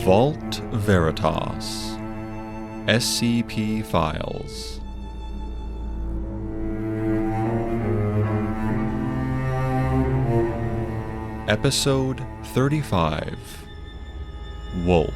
Vault Veritas SCP Files. Episode 35 Wolf.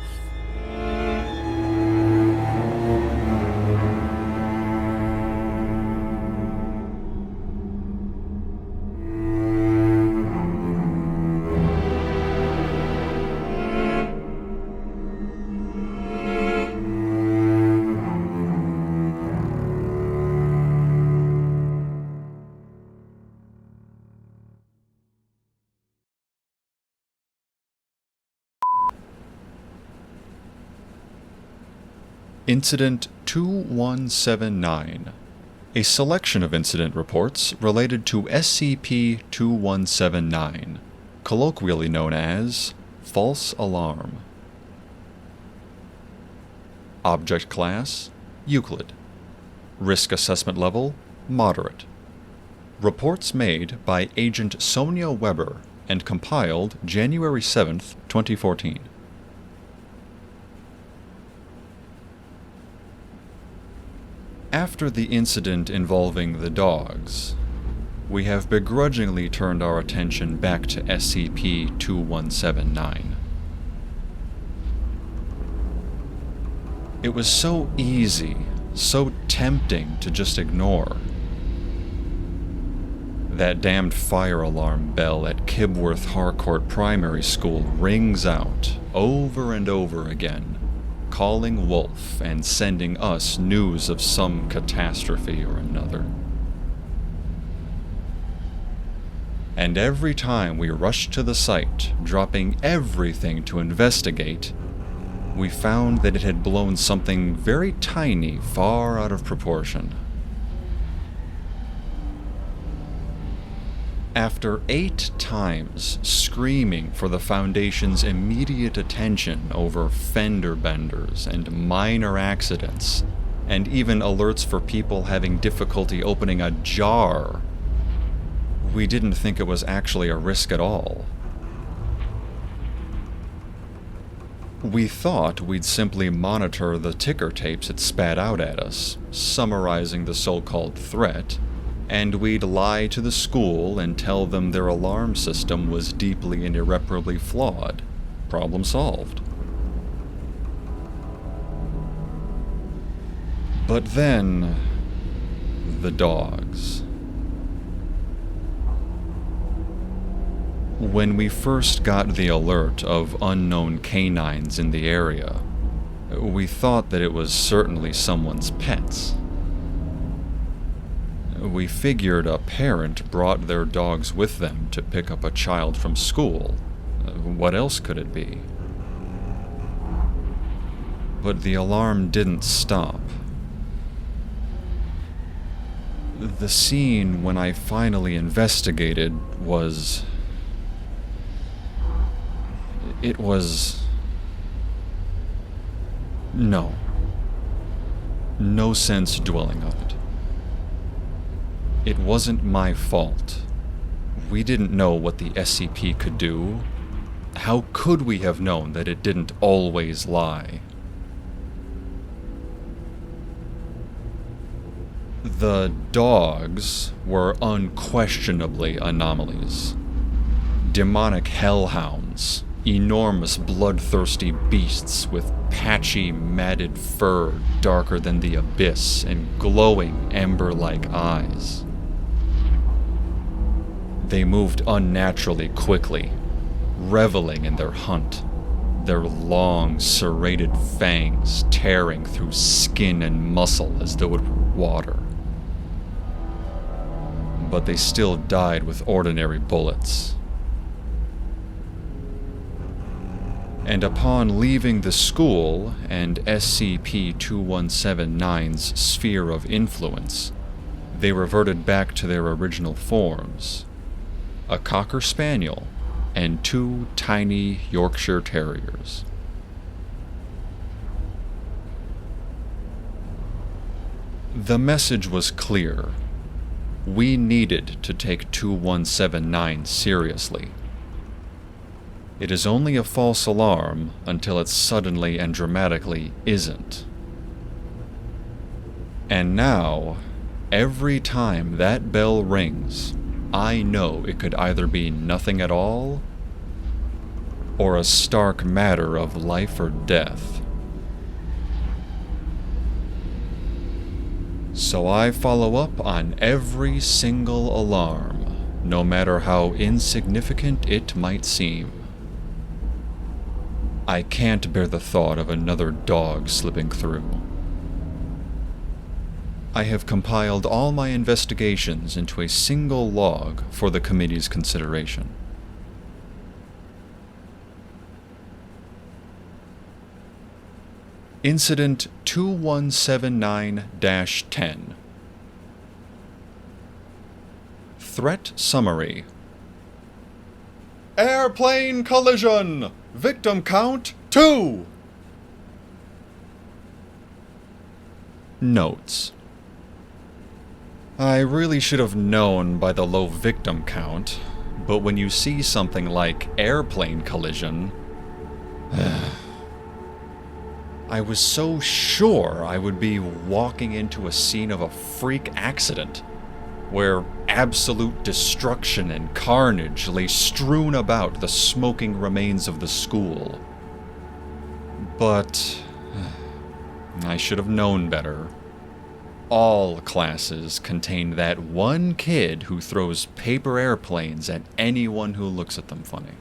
Incident 2179. A selection of incident reports related to SCP-2179, colloquially known as False Alarm. Object Class: Euclid. Risk Assessment Level: Moderate. Reports made by Agent Sonia Weber and compiled January 7th, 2014. After the incident involving the dogs, we have begrudgingly turned our attention back to SCP-2179. It was so easy, so tempting to just ignore. That damned fire alarm bell at Kibworth Harcourt Primary School rings out over and over again, calling Wolf and sending us news of some catastrophe or another. And every time we rushed to the site, dropping everything to investigate, we found that it had blown something very tiny far out of proportion. After 8 times screaming for the Foundation's immediate attention over fender benders and minor accidents, and even alerts for people having difficulty opening a jar, we didn't think it was actually a risk at all. We thought we'd simply monitor the ticker tapes it spat out at us, summarizing the so-called threat, and we'd lie to the school and tell them their alarm system was deeply and irreparably flawed. Problem solved. But then, the dogs. When we first got the alert of unknown canines in the area, we thought that it was certainly someone's pets. We figured a parent brought their dogs with them to pick up a child from school. What else could it be? But the alarm didn't stop. The scene when I finally investigated was... It was... No. No sense dwelling on it. It wasn't my fault. We didn't know what the SCP could do. How could we have known that it didn't always lie? The dogs were unquestionably anomalies. Demonic hellhounds, enormous bloodthirsty beasts with patchy, matted fur darker than the abyss and glowing ember-like eyes. They moved unnaturally quickly, reveling in their hunt, their long, serrated fangs tearing through skin and muscle as though it were water. But they still died with ordinary bullets. And upon leaving the school and SCP-2179's sphere of influence, they reverted back to their original forms. A Cocker Spaniel and 2 tiny Yorkshire Terriers. The message was clear. We needed to take 2179 seriously. It is only a false alarm until it suddenly and dramatically isn't. And now, every time that bell rings, I know it could either be nothing at all, or a stark matter of life or death. So I follow up on every single alarm, no matter how insignificant it might seem. I can't bear the thought of another dog slipping through. I have compiled all my investigations into a single log for the committee's consideration. Incident 2179-10. Threat Summary. Airplane collision! Victim count 2! Notes. I really should have known by the low victim count, but when you see something like airplane collision, I was so sure I would be walking into a scene of a freak accident, where absolute destruction and carnage lay strewn about the smoking remains of the school. But I should have known better. All classes contain that one kid who throws paper airplanes at anyone who looks at them funny.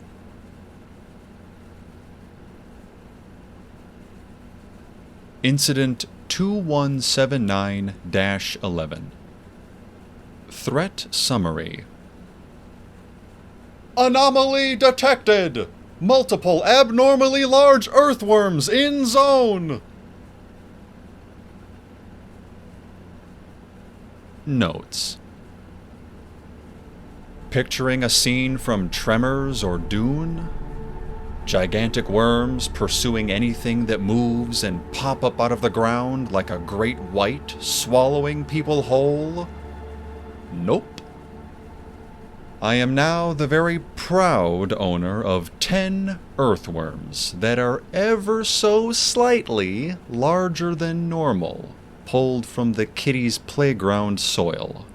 Incident 2179-11. Threat Summary. Anomaly detected! Multiple abnormally large earthworms in zone! Notes. Picturing a scene from Tremors or Dune? Gigantic worms pursuing anything that moves and pop up out of the ground like a great white swallowing people whole? Nope. I am now the very proud owner of 10 earthworms that are ever so slightly larger than normal, pulled from the kiddie's playground soil.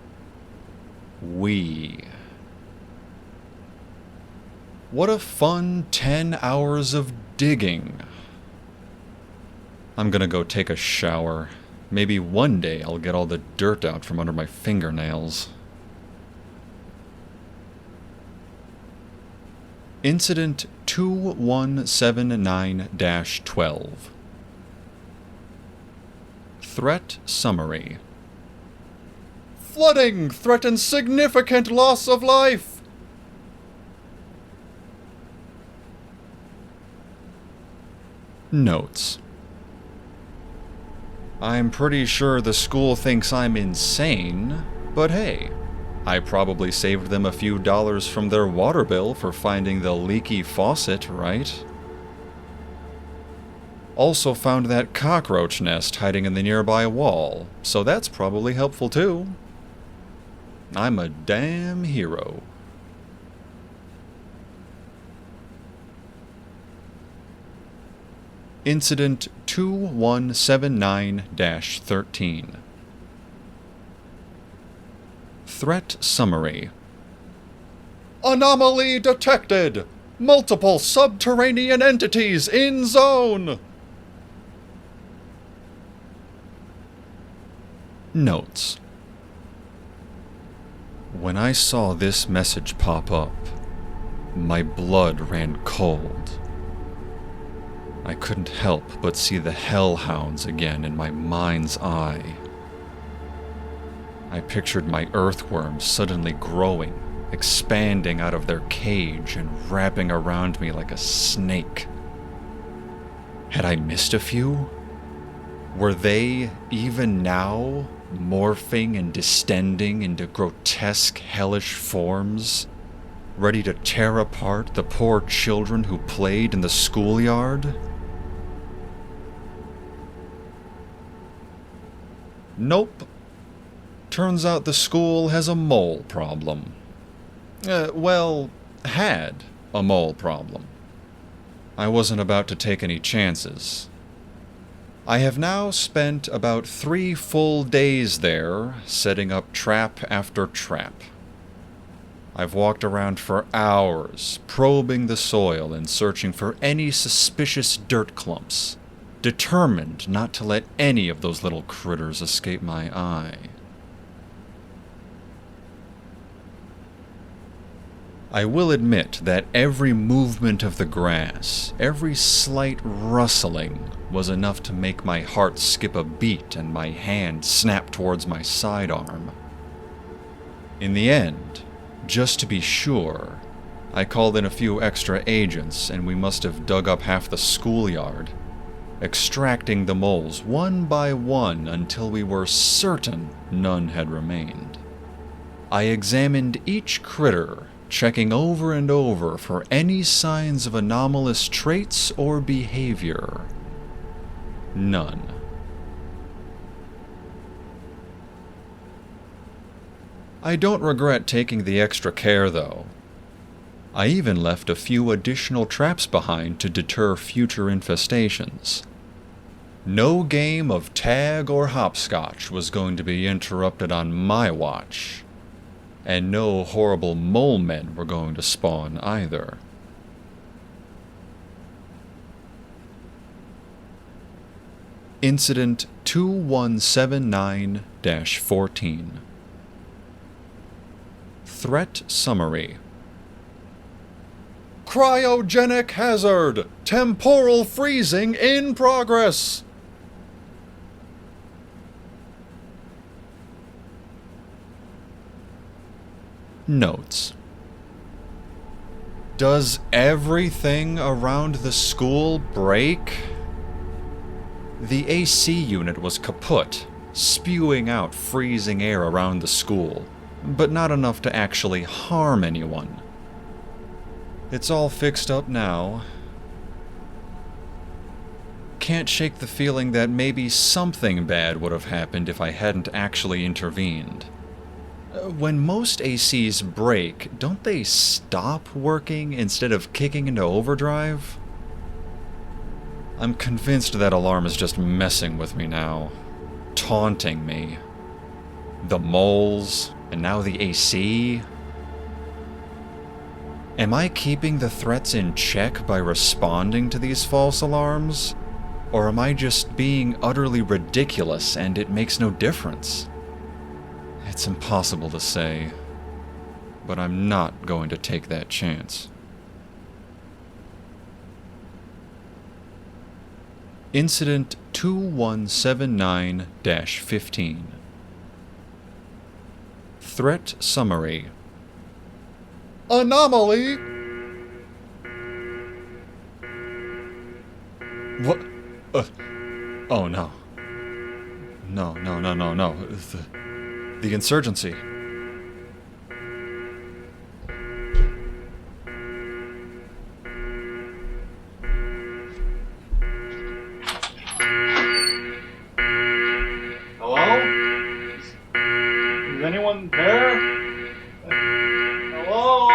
What a fun 10 hours of digging. I'm gonna go take a shower. Maybe one day I'll get all the dirt out from under my fingernails. Incident 2179-12. Threat Summary. Flooding threatens significant loss of life! Notes. I'm pretty sure the school thinks I'm insane, but hey, I probably saved them a few dollars from their water bill for finding the leaky faucet, right? Also found that cockroach nest hiding in the nearby wall, so that's probably helpful too. I'm a damn hero. Incident 2179-13. Threat Summary. Anomaly detected! Multiple subterranean entities in zone! Notes. When I saw this message pop up, my blood ran cold. I couldn't help but see the hellhounds again in my mind's eye. I pictured my earthworms suddenly growing, expanding out of their cage and wrapping around me like a snake. Had I missed a few? Were they, even now, morphing and distending into grotesque, hellish forms, ready to tear apart the poor children who played in the schoolyard? Nope. Turns out the school has a mole problem. Had a mole problem. I wasn't about to take any chances. I have now spent about 3 full days there, setting up trap after trap. I've walked around for hours, probing the soil and searching for any suspicious dirt clumps, determined not to let any of those little critters escape my eye. I will admit that every movement of the grass, every slight rustling, was enough to make my heart skip a beat and my hand snap towards my sidearm. In the end, just to be sure, I called in a few extra agents and we must have dug up half the schoolyard, extracting the moles one by one until we were certain none had remained. I examined each critter, checking over and over for any signs of anomalous traits or behavior. None. I don't regret taking the extra care, though. I even left a few additional traps behind to deter future infestations. No game of tag or hopscotch was going to be interrupted on my watch. And no horrible mole men were going to spawn either. Incident 2179-14. Threat Summary. Cryogenic hazard! Temporal freezing in progress! Notes. Does everything around the school break? The AC unit was kaput, spewing out freezing air around the school, but not enough to actually harm anyone. It's all fixed up now. Can't shake the feeling that maybe something bad would have happened if I hadn't actually intervened. When most ACs break, don't they stop working instead of kicking into overdrive? I'm convinced that alarm is just messing with me now, taunting me. The moles, and now the AC. Am I keeping the threats in check by responding to these false alarms? Or am I just being utterly ridiculous and it makes no difference? It's impossible to say, but I'm not going to take that chance. Incident 2179-15. Threat Summary. Anomaly! What? Oh no. No. The insurgency. Hello? Is anyone there? Hello?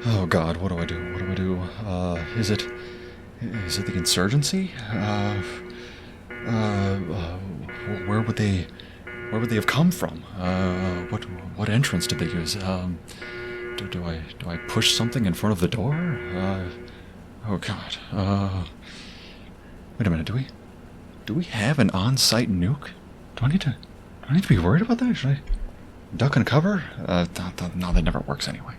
Oh God, what do I do? Is it the insurgency? Where would they have come from? What entrance did they use? Do I push something in front of the door? Oh God. Wait a minute. Do we have an on-site nuke? Do I need to be worried about that? Should I duck and cover? No, that never works anyway.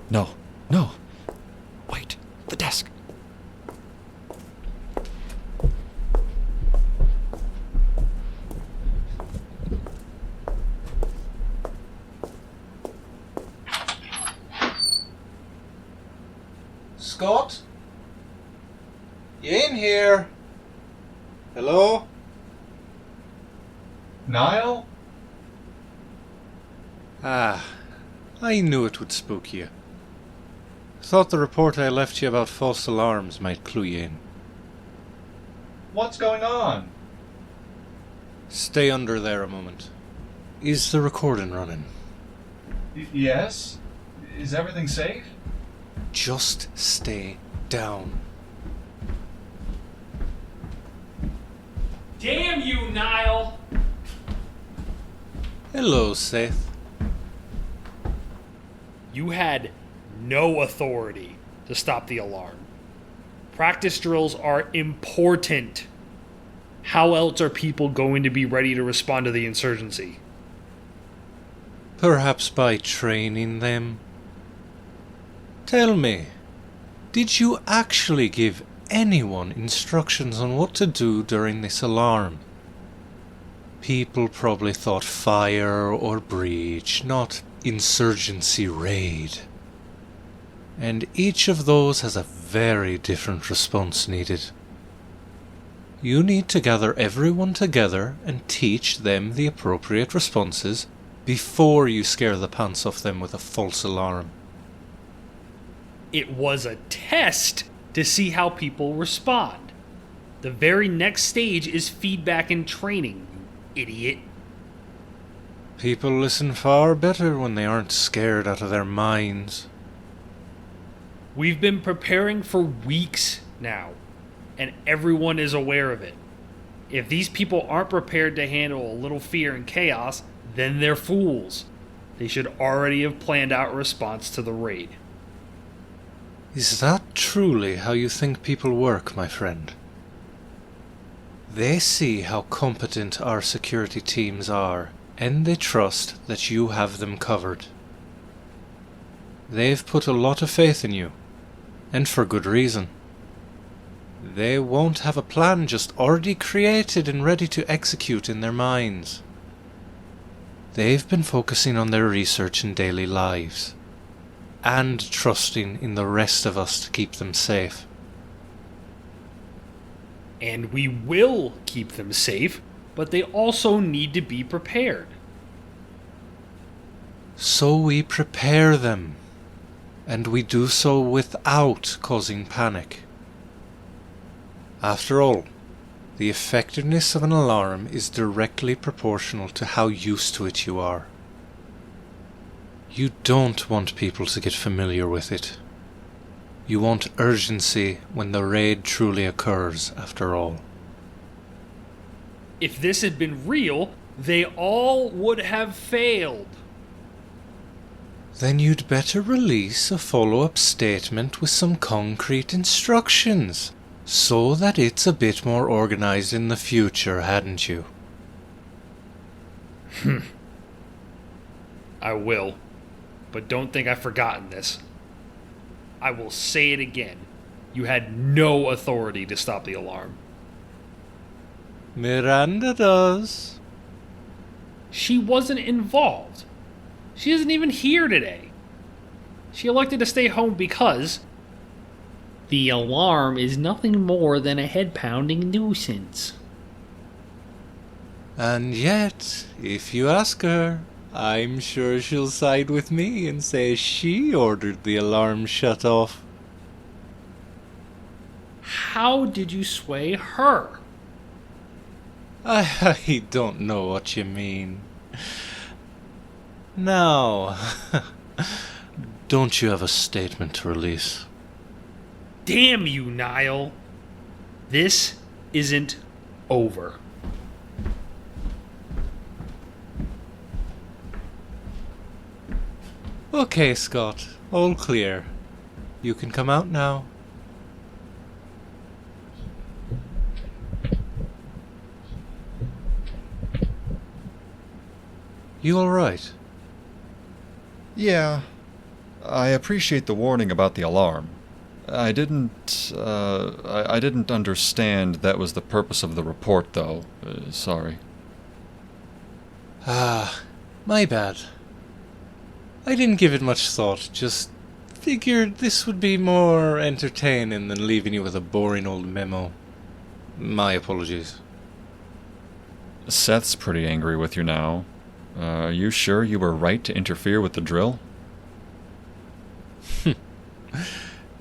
No. Wait, the desk. Scott? You in here? Hello? Niall? Ah, I knew it would spook you. Thought the report I left you about false alarms might clue you in. What's going on? Stay under there a moment. Is the recording running? Yes? Is everything safe? Just stay down. Damn you, Niall! Hello, Seth. You had no authority to stop the alarm. Practice drills are important. How else are people going to be ready to respond to the insurgency? Perhaps by training them. Tell me, did you actually give anyone instructions on what to do during this alarm? People probably thought fire or breach, not insurgency raid. And each of those has a very different response needed. You need to gather everyone together and teach them the appropriate responses before you scare the pants off them with a false alarm. It was a test to see how people respond. The very next stage is feedback and training, you idiot. People listen far better when they aren't scared out of their minds. We've been preparing for weeks now, and everyone is aware of it. If these people aren't prepared to handle a little fear and chaos, then they're fools. They should already have planned out a response to the raid. Is that truly how you think people work, my friend? They see how competent our security teams are, and they trust that you have them covered. They've put a lot of faith in you, and for good reason. They won't have a plan just already created and ready to execute in their minds. They've been focusing on their research in daily lives, and trusting in the rest of us to keep them safe. And we will keep them safe, but they also need to be prepared. So we prepare them, and we do so without causing panic. After all, the effectiveness of an alarm is directly proportional to how used to it you are. You don't want people to get familiar with it. You want urgency when the raid truly occurs, after all. If this had been real, they all would have failed. Then you'd better release a follow-up statement with some concrete instructions, so that it's a bit more organized in the future, hadn't you? I will, but don't think I've forgotten this. I will say it again. You had no authority to stop the alarm. Miranda does. She wasn't involved. She isn't even here today. She elected to stay home because the alarm is nothing more than a head-pounding nuisance. And yet, if you ask her, I'm sure she'll side with me and say she ordered the alarm shut off. How did you sway her? I don't know what you mean. Now, don't you have a statement to release? Damn you, Niall. This isn't over. Okay, Scott. All clear. You can come out now. You all right? Yeah. I appreciate the warning about the alarm. I didn't understand that was the purpose of the report, though. Sorry. Ah, my bad. I didn't give it much thought, just figured this would be more entertaining than leaving you with a boring old memo. My apologies. Seth's pretty angry with you now. Are you sure you were right to interfere with the drill?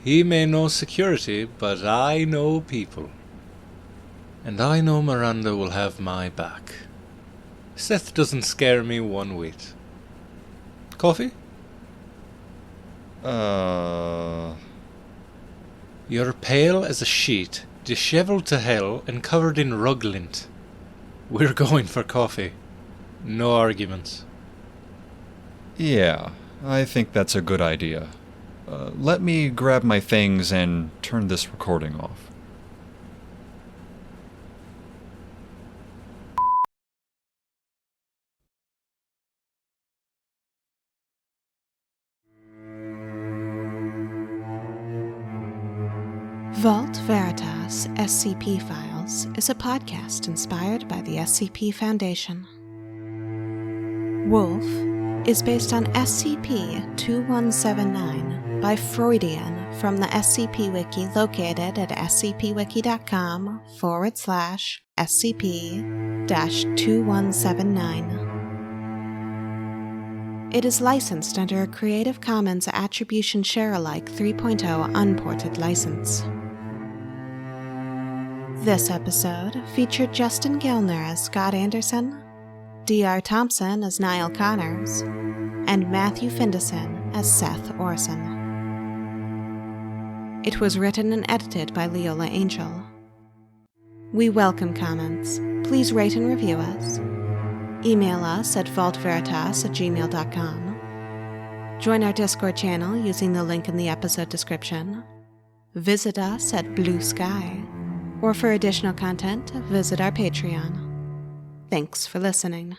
He may know security, but I know people. And I know Miranda will have my back. Seth doesn't scare me one whit. Coffee? You're pale as a sheet, dishevelled to hell, and covered in rug lint. We're going for coffee. No arguments. Yeah, I think that's a good idea. Let me grab my things and turn this recording off. Vault Veritas SCP Files is a podcast inspired by the SCP Foundation. Wolf is based on SCP-2179 by Freudian from the SCP Wiki located at scpwiki.com/SCP-2179. It is licensed under a Creative Commons Attribution Share-alike 3.0 unported license. This episode featured Justin Gellner as Scott Anderson, D.R. Thompson as Niall Connors, and Matthew Findison as Seth Orson. It was written and edited by Leola Angel. We welcome comments. Please rate and review us. Email us at vaultveritas@gmail.com. Join our Discord channel using the link in the episode description. Visit us at Blue Sky. Or for additional content, visit our Patreon. Thanks for listening.